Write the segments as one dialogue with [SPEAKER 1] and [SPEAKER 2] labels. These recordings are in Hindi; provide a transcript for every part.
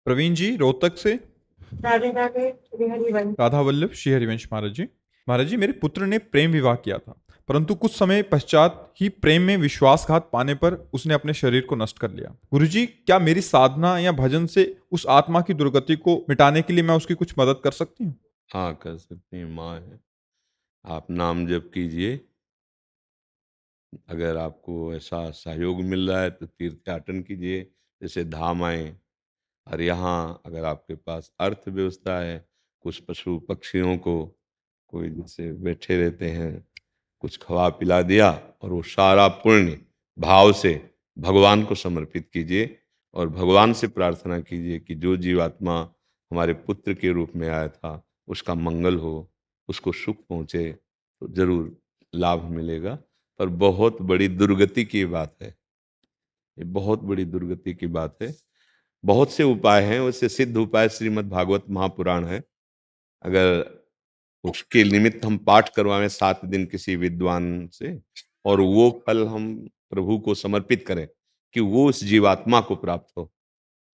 [SPEAKER 1] प्रवीण जी रोहतक से।
[SPEAKER 2] राधे राधे श्री हरिवंश।
[SPEAKER 1] राधा वल्लभ श्री हरिवंश महाराज जी। महाराज जी, मेरे पुत्र ने प्रेम विवाह किया था, परंतु कुछ समय पश्चात ही प्रेम में विश्वासघात पाने पर उसने अपने शरीर को नष्ट कर लिया। गुरु जी, क्या मेरी साधना या भजन से उस आत्मा की दुर्गति को मिटाने के लिए मैं उसकी कुछ मदद कर सकती हूँ?
[SPEAKER 3] हाँ, कर सकते हैं, माँ है। आप नाम जप कीजिए। अगर आपको ऐसा सहयोग मिल रहा है तो तीर्थयाटन कीजिए, जैसे धाम आए। और यहाँ अगर आपके पास अर्थव्यवस्था है, कुछ पशु पक्षियों को कोई जैसे बैठे रहते हैं, कुछ खवा पिला दिया, और वो सारा पुण्य भाव से भगवान को समर्पित कीजिए। और भगवान से प्रार्थना कीजिए कि जो जीवात्मा हमारे पुत्र के रूप में आया था उसका मंगल हो, उसको सुख पहुँचे, तो जरूर लाभ मिलेगा। पर बहुत बड़ी दुर्गति की बात है, ये बहुत बड़ी दुर्गति की बात है। बहुत से उपाय हैं, उससे सिद्ध उपाय श्रीमद् भागवत महापुराण है। अगर उसके निमित्त हम पाठ करवाएं 7 दिन किसी विद्वान से, और वो फल हम प्रभु को समर्पित करें कि वो उस जीवात्मा को प्राप्त हो,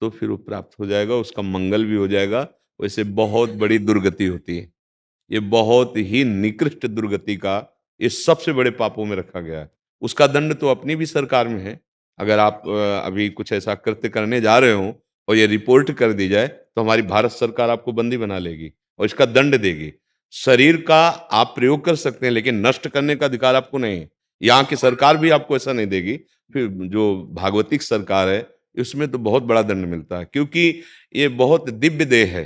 [SPEAKER 3] तो फिर वो प्राप्त हो जाएगा, उसका मंगल भी हो जाएगा। वैसे बहुत बड़ी दुर्गति होती है, ये बहुत ही निकृष्ट दुर्गति का, ये सबसे बड़े पापों में रखा गया है। उसका दंड तो अपनी भी सरकार में है। अगर आप अभी कुछ ऐसा कृत्य करने जा रहे हो और ये रिपोर्ट कर दी जाए, तो हमारी भारत सरकार आपको बंदी बना लेगी और इसका दंड देगी। शरीर का आप प्रयोग कर सकते हैं, लेकिन नष्ट करने का अधिकार आपको नहीं है। यहाँ की सरकार भी आपको ऐसा नहीं देगी। फिर जो भागवतिक सरकार है, उसमें तो बहुत बड़ा दंड मिलता है, क्योंकि ये बहुत दिव्य देह है।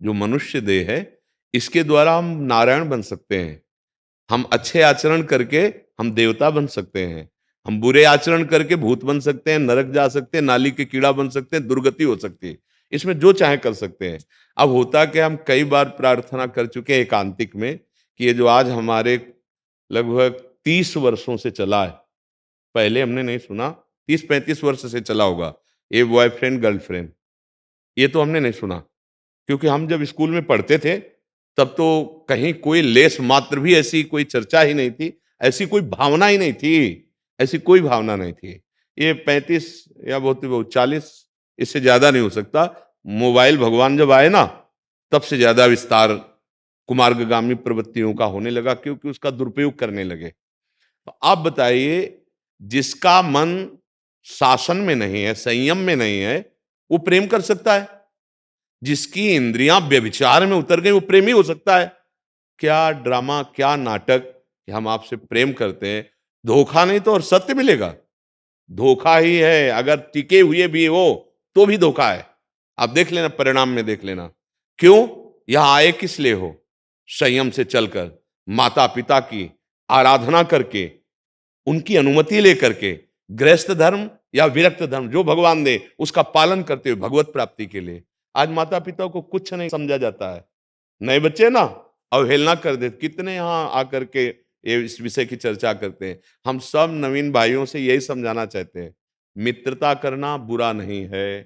[SPEAKER 3] जो मनुष्य देह है, इसके द्वारा हम नारायण बन सकते हैं। हम अच्छे आचरण करके हम देवता बन सकते हैं। हम बुरे आचरण करके भूत बन सकते हैं, नरक जा सकते हैं, नाली के कीड़ा बन सकते हैं, दुर्गति हो सकती है। इसमें जो चाहे कर सकते हैं। अब होता कि हम कई बार प्रार्थना कर चुके हैं एकांतिक में कि ये जो आज हमारे लगभग 30 वर्षों से चला है, पहले हमने नहीं सुना, 30-35 वर्ष से चला होगा, ये बॉयफ्रेंड गर्लफ्रेंड, ये तो हमने नहीं सुना। क्योंकि हम जब स्कूल में पढ़ते थे, तब तो कहीं कोई लेस मात्र भी ऐसी कोई चर्चा ही नहीं थी, ऐसी कोई भावना ही नहीं थी, ऐसी कोई भावना नहीं थी। ये 35 या बहुत ही बहुत 40, इससे ज्यादा नहीं हो सकता। मोबाइल भगवान जब आए ना, तब से ज्यादा विस्तार कुमार्गगामी प्रवृत्तियों का होने लगा, क्योंकि उसका दुरुपयोग करने लगे। तो आप बताइए, जिसका मन शासन में नहीं है, संयम में नहीं है, वो प्रेम कर सकता है? जिसकी इंद्रियां व्यभिचार में उतर गई, वो प्रेमी हो सकता है? क्या ड्रामा, क्या नाटक कि हम आपसे प्रेम करते हैं। धोखा नहीं तो और सत्य मिलेगा? धोखा ही है। अगर टिके हुए भी हो तो भी धोखा है। आप देख लेना, परिणाम में देख लेना। क्यों? यहां आए किस लिए हो? संयम से चलकर, माता पिता की आराधना करके, उनकी अनुमति लेकर के, गृहस्थ धर्म या विरक्त धर्म जो भगवान दे उसका पालन करते हुए भगवत प्राप्ति के लिए। आज माता पिता को कुछ नहीं समझा जाता है। नए बच्चे ना अवहेलना कर देते। कितने यहाँ आकर के ये इस विषय की चर्चा करते हैं। हम सब नवीन भाइयों से यही समझाना चाहते हैं, मित्रता करना बुरा नहीं है,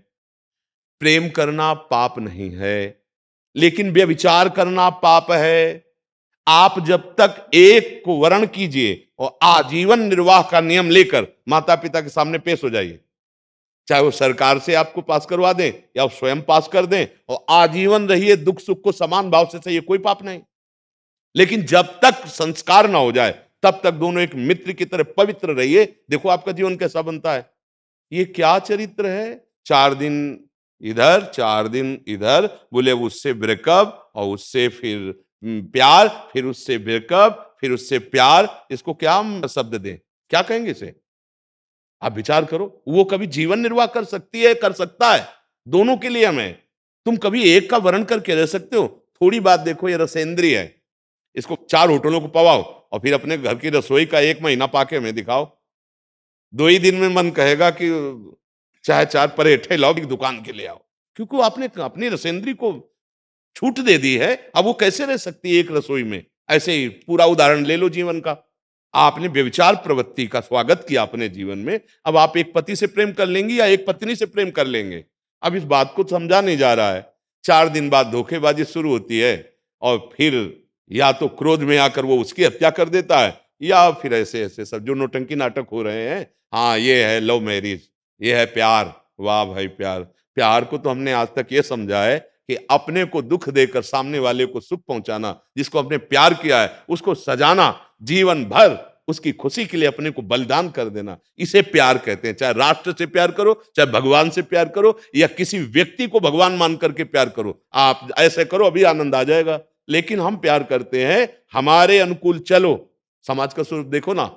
[SPEAKER 3] प्रेम करना पाप नहीं है, लेकिन व्यभिचार करना पाप है। आप जब तक एक को वर्ण कीजिए और आजीवन निर्वाह का नियम लेकर माता पिता के सामने पेश हो जाइए, चाहे वो सरकार से आपको पास करवा दें या आप स्वयं पास कर दें, और आजीवन रहिए, दुख सुख को समान भाव से सहिए, कोई पाप नहीं। लेकिन जब तक संस्कार ना हो जाए, तब तक दोनों एक मित्र की तरह पवित्र रहिए। देखो आपका जीवन कैसा बनता है। ये क्या चरित्र है? 4 दिन इधर, 4 दिन इधर, बोले उससे ब्रेकअप, और उससे फिर प्यार, फिर उससे ब्रेकअप, फिर उससे प्यार। इसको क्या हम शब्द दें? क्या कहेंगे इसे? आप विचार करो। वो कभी जीवन निर्वाह कर सकती है, कर सकता है, दोनों के लिए हमें। तुम कभी एक का वर्ण करके रह सकते हो? थोड़ी बात देखो, ये रसेंद्रिय है। इसको 4 होटलों को पवाओ और फिर अपने घर की रसोई का 1 महीना पाके हमें दिखाओ। 2 ही दिन में मन कहेगा कि चाहे 4 पराठे लाओ, एक दुकान के ले आओ। क्योंकि आपने अपनी रसेंद्री को छूट दे दी है। अब वो कैसे रह सकती है एक रसोई में? ऐसे ही पूरा उदाहरण ले लो जीवन का। आपने व्यभिचार प्रवृत्ति का स्वागत किया अपने जीवन में। अब आप एक पति से प्रेम कर लेंगी या एक पत्नी से प्रेम कर लेंगे? अब इस बात को समझा नहीं जा रहा है। 4 दिन बाद धोखेबाजी शुरू होती है, और फिर या तो क्रोध में आकर वो उसकी हत्या कर देता है, या फिर ऐसे ऐसे सब जो नौटंकी नाटक हो रहे हैं। हाँ, ये है लव मैरिज, ये है प्यार। वाह भाई प्यार! प्यार को तो हमने आज तक ये समझा है कि अपने को दुख देकर सामने वाले को सुख पहुंचाना, जिसको अपने प्यार किया है उसको सजाना, जीवन भर उसकी खुशी के लिए अपने को बलिदान कर देना, इसे प्यार कहते हैं। चाहे राष्ट्र से प्यार करो, चाहे भगवान से प्यार करो, या किसी व्यक्ति को भगवान मान करके प्यार करो। आप ऐसे करो, अभी आनंद आ जाएगा। लेकिन हम प्यार करते हैं हमारे अनुकूल चलो, समाज का स्वरूप देखो ना,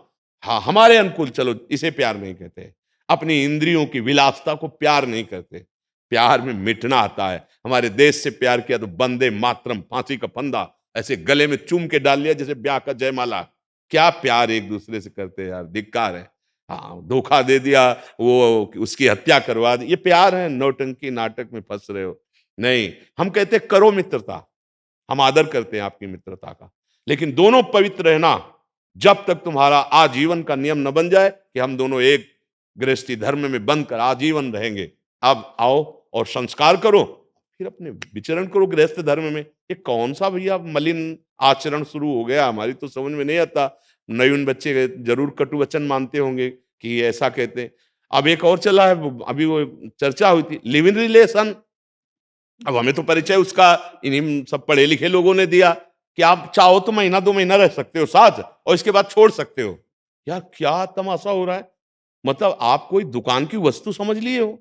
[SPEAKER 3] हाँ हमारे अनुकूल चलो, इसे प्यार नहीं कहते। अपनी इंद्रियों की विलासता को प्यार नहीं करते। प्यार में मिटना आता है। हमारे देश से प्यार किया तो वंदे मातरम, फांसी का फंदा ऐसे गले में चूम के डाल लिया जैसे ब्याह का जयमाला। क्या प्यार एक दूसरे से करते हैं यार, धिक्कार है। हाँ, धोखा दे दिया, वो उसकी हत्या करवा दी, ये प्यार है? नौटंकी नाटक में फंस रहे हो। नहीं, हम कहते हैं करो मित्रता, हम आदर करते हैं आपकी मित्रता का, लेकिन दोनों पवित्र रहना। जब तक तुम्हारा आजीवन का नियम न बन जाए कि हम दोनों एक गृहस्थी धर्म में बंध कर आजीवन रहेंगे, अब आओ और संस्कार करो, फिर अपने विचरण करो गृहस्थ धर्म में। ये कौन सा भैया मलिन आचरण शुरू हो गया, हमारी तो समझ में नहीं आता। नवीन बच्चे जरूर कटु वचन मानते होंगे कि ये ऐसा कहते हैं। अब एक और चला है, अभी वो चर्चा हुई थी, लिव इन रिलेशन। अब हमें तो परिचय उसका इन्हीं सब पढ़े लिखे लोगों ने दिया कि आप चाहो तो महीना 2 महीना रह सकते हो साथ, और इसके बाद छोड़ सकते हो। यार क्या तमाशा हो रहा है। मतलब आप कोई दुकान की वस्तु समझ लिए हो?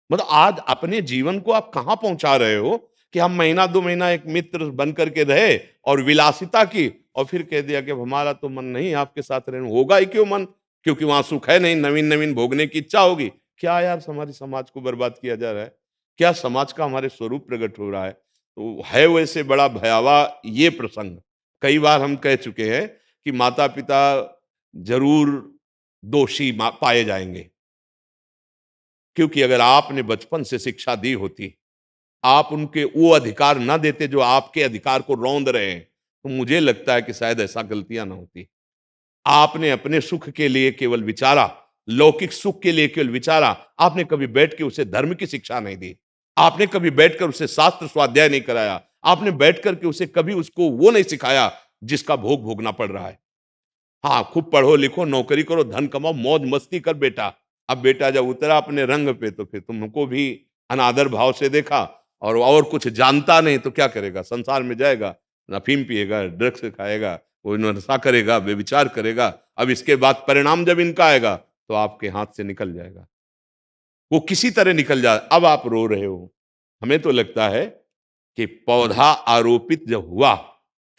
[SPEAKER 3] मतलब आज अपने जीवन को आप कहां पहुंचा रहे हो कि हम महीना 2 महीना एक मित्र बन करके रहे और विलासिता की, और फिर कह दिया कि अब हमारा तो मन नहीं आपके साथ रहने। होगा ही क्यों मन? क्योंकि वहां सुख है नहीं, नवीन नवीन भोगने की इच्छा होगी। क्या यार, हमारी समाज को बर्बाद किया जा रहा है? क्या समाज का हमारे स्वरूप प्रकट हो रहा है? तो है वैसे बड़ा भयावह ये प्रसंग। कई बार हम कह चुके हैं कि माता पिता जरूर दोषी पाए जाएंगे, क्योंकि अगर आपने बचपन से शिक्षा दी होती, आप उनके वो अधिकार ना देते जो आपके अधिकार को रौंद रहे हैं, तो मुझे लगता है कि शायद ऐसा गलतियां ना होती। आपने अपने सुख के लिए केवल विचारा, लौकिक सुख के लिए केवल विचारा। आपने कभी बैठ के उसे धर्म की शिक्षा नहीं दी। आपने कभी बैठकर उसे शास्त्र स्वाध्याय नहीं कराया। आपने बैठ करके उसे कभी उसको वो नहीं सिखाया जिसका भोग भोगना पड़ रहा है। हाँ, खूब पढ़ो लिखो, नौकरी करो, धन कमाओ, मौज मस्ती कर बेटा। अब बेटा जब उतरा अपने रंग पे तो फिर तुमको भी अनादर भाव से देखा, और कुछ जानता नहीं तो क्या करेगा? संसार में जाएगा, अफीम पिएगा, ड्रग्स खाएगा, कोई नशा करेगा, व्यभिचार करेगा। अब इसके बाद परिणाम जब इनका आएगा तो आपके हाथ से निकल जाएगा, वो किसी तरह निकल जाए। अब आप रो रहे हो। हमें तो लगता है कि पौधा आरोपित जब हुआ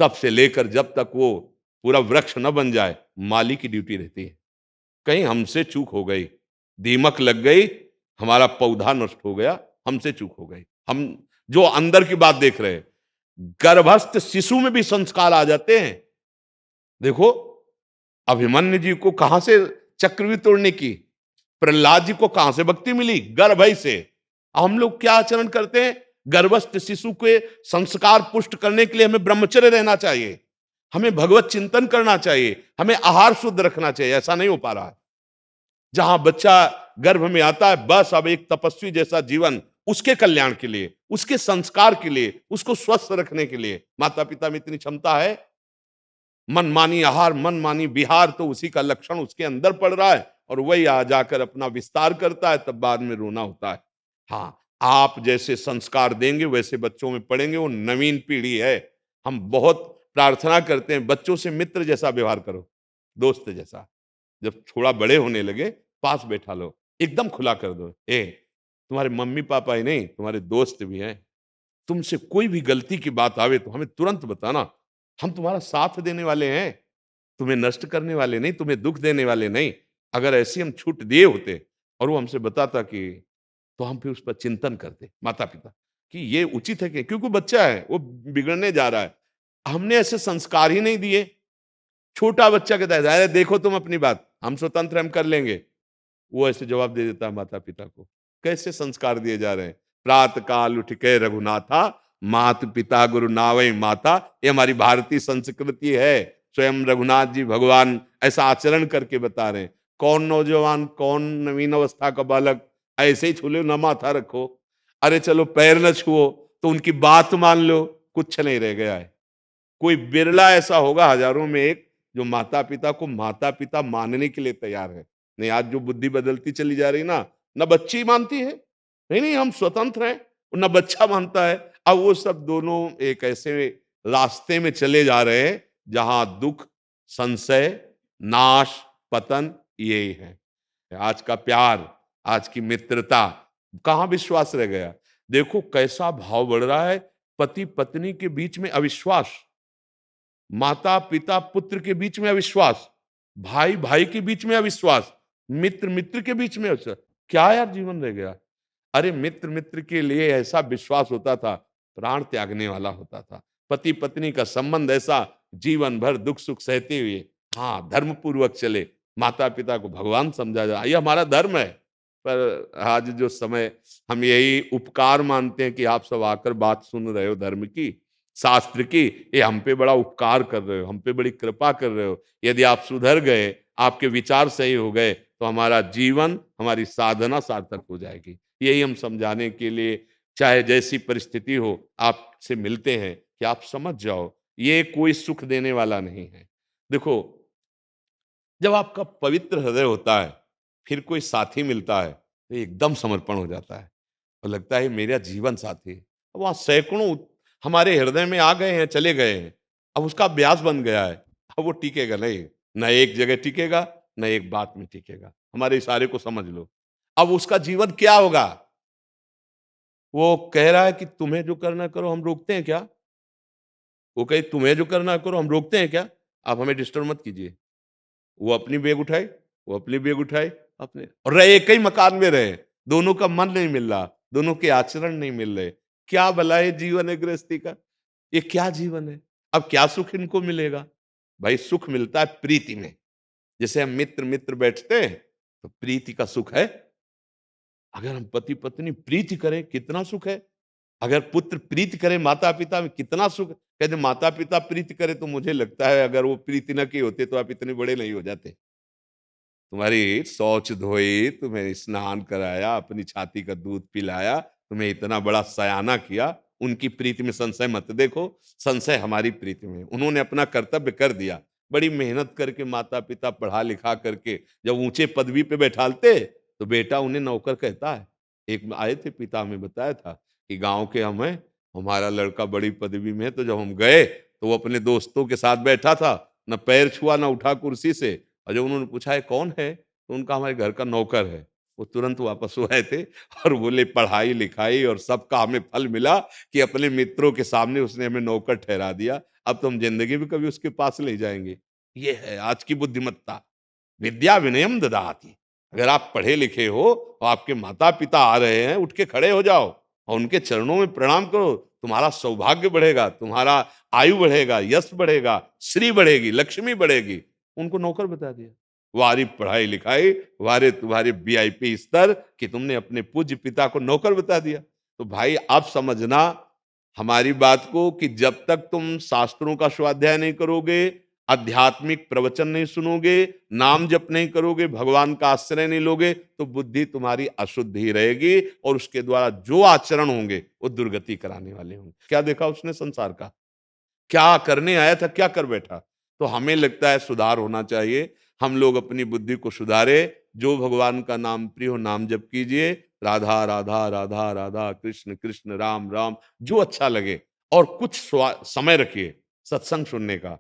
[SPEAKER 3] तब से लेकर जब तक वो पूरा वृक्ष न बन जाए, माली की ड्यूटी रहती है। कहीं हमसे चूक हो गई, दीमक लग गई, हमारा पौधा नष्ट हो गया, हमसे चूक हो गई। हम जो अंदर की बात देख रहे हैं, गर्भस्थ शिशु में भी संस्कार आ जाते हैं। देखो, अभिमन्यु जी को कहां से चक्रव्यूह तोड़ने की, प्रहलाद जी को कहां से भक्ति मिली? गर्भ ही से। हम लोग क्या आचरण करते हैं? गर्भस्थ शिशु के संस्कार पुष्ट करने के लिए हमें ब्रह्मचर्य रहना चाहिए, हमें भगवत चिंतन करना चाहिए, हमें आहार शुद्ध रखना चाहिए। ऐसा नहीं हो पा रहा है। जहां बच्चा गर्भ में आता है, बस अब एक तपस्वी जैसा जीवन, उसके कल्याण के लिए, उसके संस्कार के लिए, उसको स्वस्थ रखने के लिए माता पिता में इतनी क्षमता है? मनमानी आहार, मनमानी विहार, तो उसी का लक्षण उसके अंदर पड़ रहा है, और वही आ जाकर अपना विस्तार करता है, तब बाद में रोना होता है। हाँ, आप जैसे संस्कार देंगे वैसे बच्चों में पड़ेंगे। वो नवीन पीढ़ी है। हम बहुत प्रार्थना करते हैं, बच्चों से मित्र जैसा व्यवहार करो, दोस्त जैसा। जब थोड़ा बड़े होने लगे, पास बैठा लो, एकदम खुला कर दो, तुम्हारे मम्मी पापा ही नहीं, तुम्हारे दोस्त भी हैं। तुमसे कोई भी गलती की बात आवे तो हमें तुरंत बताना, हम तुम्हारा साथ देने वाले हैं, तुम्हें नष्ट करने वाले नहीं, तुम्हें दुख देने वाले नहीं। अगर ऐसी हम छूट दिए होते और वो हमसे बताता कि, तो हम फिर उस पर चिंतन करते माता पिता कि ये उचित है कि, क्योंकि बच्चा है, वो बिगड़ने जा रहा है। हमने ऐसे संस्कार ही नहीं दिए। छोटा बच्चा कहता है, अरे देखो तुम अपनी बात, हम स्वतंत्र, हम कर लेंगे। वो ऐसे जवाब दे देता है माता पिता को। कैसे संस्कार दिए जा रहे हैं? प्रात काल उठ के रघुनाथा, मात पिता गुरु नावै माता। ये हमारी भारतीय संस्कृति है। स्वयं रघुनाथ जी भगवान ऐसा आचरण करके बता रहे हैं। कौन नौजवान, कौन नवीन अवस्था का बालक ऐसे ही छू लो, ना माथा रखो, अरे चलो पैर न छुओ, तो उनकी बात मान लो, कुछ नहीं रह गया है। कोई बिरला ऐसा होगा हजारों में एक जो माता पिता को माता पिता मानने के लिए तैयार है। नहीं, आज जो बुद्धि बदलती चली जा रही ना बच्ची मानती है, नहीं नहीं, हम स्वतंत्र हैं, न बच्चा मानता है। अब वो सब दोनों एक ऐसे रास्ते में चले जा रहे हैं जहां दुख, संशय, नाश, पतन यही है। आज का प्यार, आज की मित्रता, कहाँ विश्वास रह गया? देखो कैसा भाव बढ़ रहा है, पति पत्नी के बीच में अविश्वास, माता पिता पुत्र के बीच में अविश्वास, भाई भाई के बीच में अविश्वास, मित्र मित्र के बीच में अविश्वास। क्या यार जीवन रह गया? अरे मित्र मित्र के लिए ऐसा विश्वास होता था, प्राण त्यागने वाला होता था। पति पत्नी का संबंध ऐसा, जीवन भर दुख सुख सहते हुए, हाँ धर्म पूर्वक चले, माता पिता को भगवान समझा जाए, ये हमारा धर्म है। पर आज जो समय, हम यही उपकार मानते हैं कि आप सब आकर बात सुन रहे हो धर्म की, शास्त्र की, ये हम पे बड़ा उपकार कर रहे हो, हम पे बड़ी कृपा कर रहे हो। यदि आप सुधर गए, आपके विचार सही हो गए, तो हमारा जीवन, हमारी साधना सार्थक हो जाएगी। यही हम समझाने के लिए, चाहे जैसी परिस्थिति हो, आपसे मिलते हैं कि आप समझ जाओ, ये कोई सुख देने वाला नहीं है। देखो, जब आपका पवित्र हृदय होता है, फिर कोई साथी मिलता है, तो एकदम समर्पण हो जाता है और लगता है मेरा जीवन साथी है। अब वहाँ सैकड़ों हमारे हृदय में आ गए हैं, चले गए हैं, अब उसका अभ्यास बन गया है, अब वो टिकेगा नहीं, न एक जगह टिकेगा, न एक बात में टिकेगा। हमारे इशारे को समझ लो, अब उसका जीवन क्या होगा? वो कह रहा है कि तुम्हें जो करना करो, हम रोकते हैं क्या? वो कहे तुम्हें जो करना करो, हम रोकते हैं क्या? आप हमें डिस्टर्ब मत कीजिए। वो अपनी बेग उठाए, वो अपनी बेग उठाए, अपने और रहे एक ही मकान में रहे, दोनों का मन नहीं मिल रहा, दोनों के आचरण नहीं मिल रहे। क्या भला ये जीवन है गृहस्थी का? ये क्या जीवन है? अब क्या सुख इनको मिलेगा? भाई सुख मिलता है प्रीति में। जैसे हम मित्र मित्र बैठते हैं, तो प्रीति का सुख है। अगर हम पति पत्नी प्रीति करें, कितना सुख है। अगर पुत्र प्रीति करे माता पिता में, कितना सुख। कहते माता पिता प्रीति करे, तो मुझे लगता है अगर वो प्रीति न किए होते तो आप इतने बड़े नहीं हो जाते। तुम्हारी शौच धोई, तुम्हें स्नान कराया, अपनी छाती का दूध पिलाया, तुम्हें इतना बड़ा सयाना किया, उनकी प्रीति में संशय मत देखो, संशय हमारी प्रीति में। उन्होंने अपना कर्तव्य कर दिया, बड़ी मेहनत करके माता पिता पढ़ा लिखा करके जब ऊंचे पदवी पे बैठालते, तो बेटा उन्हें नौकर कहता है। एक आए थे, पिता हमें बताया था कि गांव के हम हैं, हमारा लड़का बड़ी पदवी में है, तो जब हम गए तो वो अपने दोस्तों के साथ बैठा था, न पैर छुआ न उठा कुर्सी से, और जब उन्होंने पूछा है कौन है, तो उनका हमारे घर का नौकर है। वो तुरंत वापस हो आए थे और बोले पढ़ाई लिखाई और सबका हमें फल मिला कि अपने मित्रों के सामने उसने हमें नौकर ठहरा दिया। अब तो हम जिंदगी में कभी उसके पास नहीं जाएंगे। ये है आज की बुद्धिमत्ता। विद्या विनयम ददाति। अगर आप पढ़े लिखे हो और आपके माता पिता आ रहे हैं, उठ के खड़े हो जाओ और उनके चरणों में प्रणाम करो। तुम्हारा सौभाग्य बढ़ेगा, तुम्हारा आयु बढ़ेगा, यश बढ़ेगा, श्री बढ़ेगी, लक्ष्मी बढ़ेगी। उनको नौकर बता दिया। वारी पढ़ाई लिखाई, वारे तुम्हारे वीआईपी स्तर कि तुमने अपने पूज्य पिता को नौकर बता दिया। तो भाई आप समझना हमारी बात को कि जब तक तुम शास्त्रों का स्वाध्याय नहीं करोगे, आध्यात्मिक प्रवचन नहीं सुनोगे, नाम जप नहीं करोगे, भगवान का आश्रय नहीं लोगे, तो बुद्धि तुम्हारी अशुद्ध ही रहेगी और उसके द्वारा जो आचरण होंगे वो दुर्गति कराने वाले होंगे। क्या देखा उसने संसार का? क्या करने आया था, क्या कर बैठा? तो हमें लगता है सुधार होना चाहिए। हम लोग अपनी बुद्धि को सुधारे। जो भगवान का नाम प्रिय हो, नाम जप कीजिए। राधा राधा राधा राधा, कृष्ण कृष्ण राम राम, जो अच्छा लगे। और कुछ समय रखिए सत्संग सुनने का।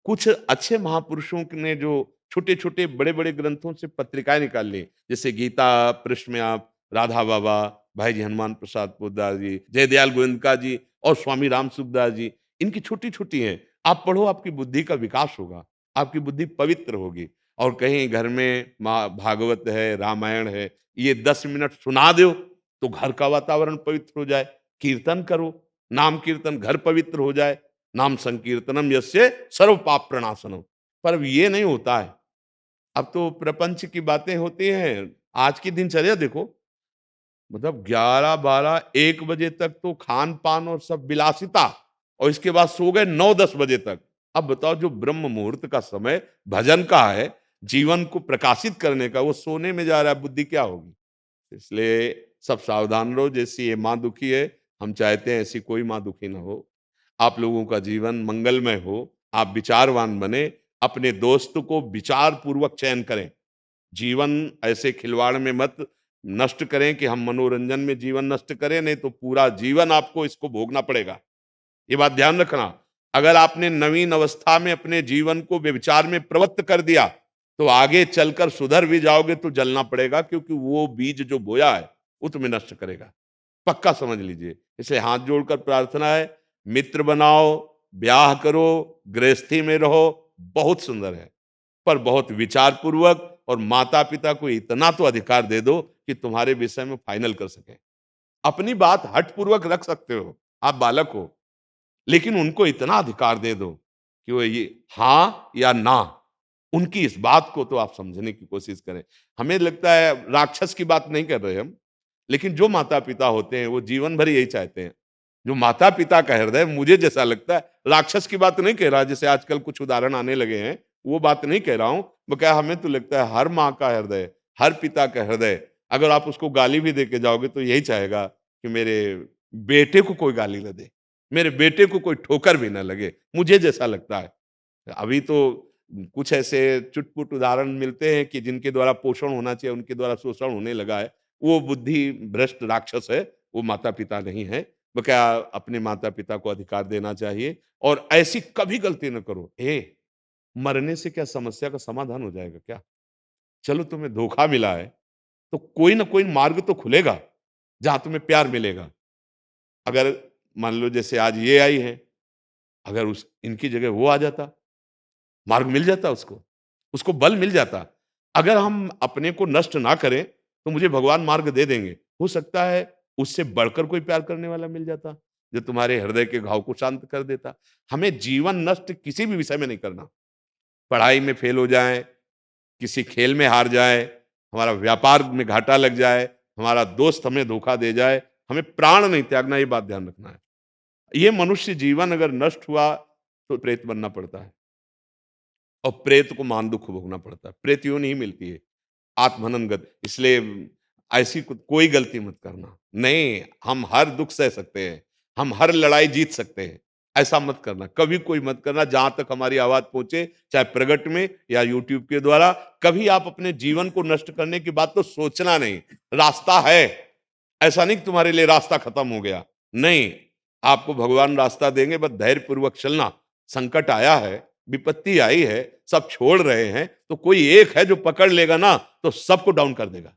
[SPEAKER 3] कुछ अच्छे महापुरुषों ने जो छोटे छोटे बड़े बड़े ग्रंथों से पत्रिकाएं निकाल ली, जैसे गीता पृष्ठ में आप राधा बाबा, भाई जी हनुमान प्रसाद पोद्दार जी, जयदयाल गोविंदका जी और स्वामी राम सुखदास जी, इनकी छोटी छोटी हैं। आप पढ़ो, आपकी बुद्धि का विकास होगा, आपकी बुद्धि पवित्र होगी। और कहीं घर में माँ भागवत है, रामायण है, ये 10 मिनट सुना दो तो घर का वातावरण पवित्र हो जाए। कीर्तन करो, नाम कीर्तन, घर पवित्र हो जाए। नाम संकीर्तनम यस्य सर्व पाप प्रणाशनम। पर अब ये नहीं होता है। अब तो प्रपंच की बातें होती हैं। आज की दिनचर्या देखो, मतलब 11 12 1 बजे तक तो खान पान और सब विलासिता, और इसके बाद सो गए 9 10 बजे तक। अब बताओ जो ब्रह्म मुहूर्त का समय भजन का है, जीवन को प्रकाशित करने का, वो सोने में जा रहा है, बुद्धि क्या होगी? इसलिए सब सावधान रहो। जैसी ये माँ दुखी है, हम चाहते हैं ऐसी कोई माँ दुखी ना हो। आप लोगों का जीवन मंगलमय हो, आप विचारवान बने, अपने दोस्त को विचार पूर्वक चयन करें। जीवन ऐसे खिलवाड़ में मत नष्ट करें कि हम मनोरंजन में जीवन नष्ट करें, नहीं तो पूरा जीवन आपको इसको भोगना पड़ेगा। ये बात ध्यान रखना। अगर आपने नवीन अवस्था में अपने जीवन को व्यभिचार में प्रवृत्त कर दिया, तो आगे चलकर सुधर भी जाओगे तो जलना पड़ेगा, क्योंकि वो बीज जो बोया है वो तुम्हें नष्ट करेगा। पक्का समझ लीजिए। इसे हाथ जोड़कर प्रार्थना है, मित्र बनाओ, ब्याह करो, गृहस्थी में रहो, बहुत सुंदर है, पर बहुत विचार पूर्वक, और माता पिता को इतना तो अधिकार दे दो कि तुम्हारे विषय में फाइनल कर सके। अपनी बात हठ पूर्वक रख सकते हो, आप बालक हो, लेकिन उनको इतना अधिकार दे दो कि वो ये हाँ या ना, उनकी इस बात को तो आप समझने की कोशिश करें। हमें लगता है राक्षस की बात नहीं कर रहे हम, लेकिन जो माता पिता होते हैं वो जीवन भर यही चाहते हैं। जो माता पिता का हृदय, मुझे जैसा लगता है, राक्षस की बात नहीं कह रहा, जैसे आजकल कुछ उदाहरण आने लगे हैं, वो बात नहीं कह रहा हूं। वो क्या, हमें तो लगता है हर माँ का हृदय, हर पिता का हृदय, अगर आप उसको गाली भी दे के जाओगे तो यही चाहेगा कि मेरे बेटे को कोई गाली न दे, मेरे बेटे को कोई ठोकर भी ना लगे, मुझे जैसा लगता है। अभी तो कुछ ऐसे चुटपुट उदाहरण मिलते हैं कि जिनके द्वारा पोषण होना चाहिए उनके द्वारा शोषण होने लगा है। वो बुद्धि भ्रष्ट राक्षस है, वो माता पिता नहीं है। वो क्या, अपने माता पिता को अधिकार देना चाहिए, और ऐसी कभी गलती न करो। मरने से क्या समस्या का समाधान हो जाएगा क्या? चलो तुम्हें धोखा मिला है, तो कोई ना कोई मार्ग तो खुलेगा जहां तुम्हें प्यार मिलेगा। अगर मान लो जैसे आज ये आई है, अगर उस इनकी जगह वो आ जाता, मार्ग मिल जाता उसको, उसको बल मिल जाता। अगर हम अपने को नष्ट ना करें, तो मुझे भगवान मार्ग दे देंगे। हो सकता है उससे बढ़कर कोई प्यार करने वाला मिल जाता, जो तुम्हारे हृदय के घाव को शांत कर देता। हमें जीवन नष्ट किसी भी विषय में नहीं करना। पढ़ाई में फेल हो जाएँ, किसी खेल में हार जाए, हमारा व्यापार में घाटा लग जाए, हमारा दोस्त हमें धोखा दे जाए, हमें प्राण नहीं त्यागना, ये बात ध्यान रखना है। ये मनुष्य जीवन अगर नष्ट हुआ, तो प्रेत बनना पड़ता है, और प्रेत को महान दुख भोगना पड़ता है। प्रेत यूं नहीं मिलती है, आत्महनन गत। इसलिए ऐसी कोई गलती मत करना। नहीं, हम हर दुख सह सकते हैं, हम हर लड़ाई जीत सकते हैं। ऐसा मत करना, कभी कोई मत करना। जहां तक हमारी आवाज पहुंचे, चाहे प्रगट में या यूट्यूब के द्वारा, कभी आप अपने जीवन को नष्ट करने की बात तो सोचना नहीं। रास्ता है, ऐसा नहीं कि तुम्हारे लिए रास्ता खत्म हो गया। नहीं, आपको भगवान रास्ता देंगे, बस धैर्य पूर्वक चलना। संकट आया है, विपत्ति आई है, सब छोड़ रहे हैं, तो कोई एक है जो पकड़ लेगा ना, तो सबको डाउन कर देगा।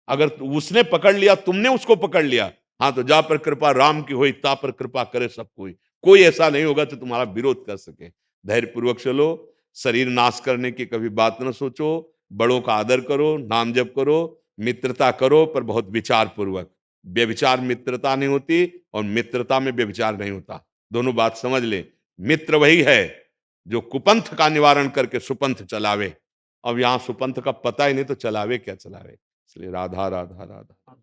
[SPEAKER 3] अगर उसने पकड़ लिया, तुमने उसको पकड़ लिया, हाँ, तो जा पर कृपा राम की होई, ता पर कृपा करे सब कोई। कोई ऐसा नहीं होगा जो तुम्हारा विरोध कर सके। धैर्य पूर्वक चलो, शरीर नाश करने की कभी बात न सोचो, बड़ों का आदर करो, नाम जप करो, मित्रता करो, पर बहुत विचार पूर्वक। व्यभिचार मित्रता नहीं होती, और मित्रता में व्यभिचार नहीं होता। दोनों बात समझ ले। मित्र वही है जो कुपंथ का निवारण करके सुपंथ चलावे। अब यहाँ सुपंथ का पता ही नहीं, तो चलावे क्या चलावे। इसलिए राधा राधा राधा।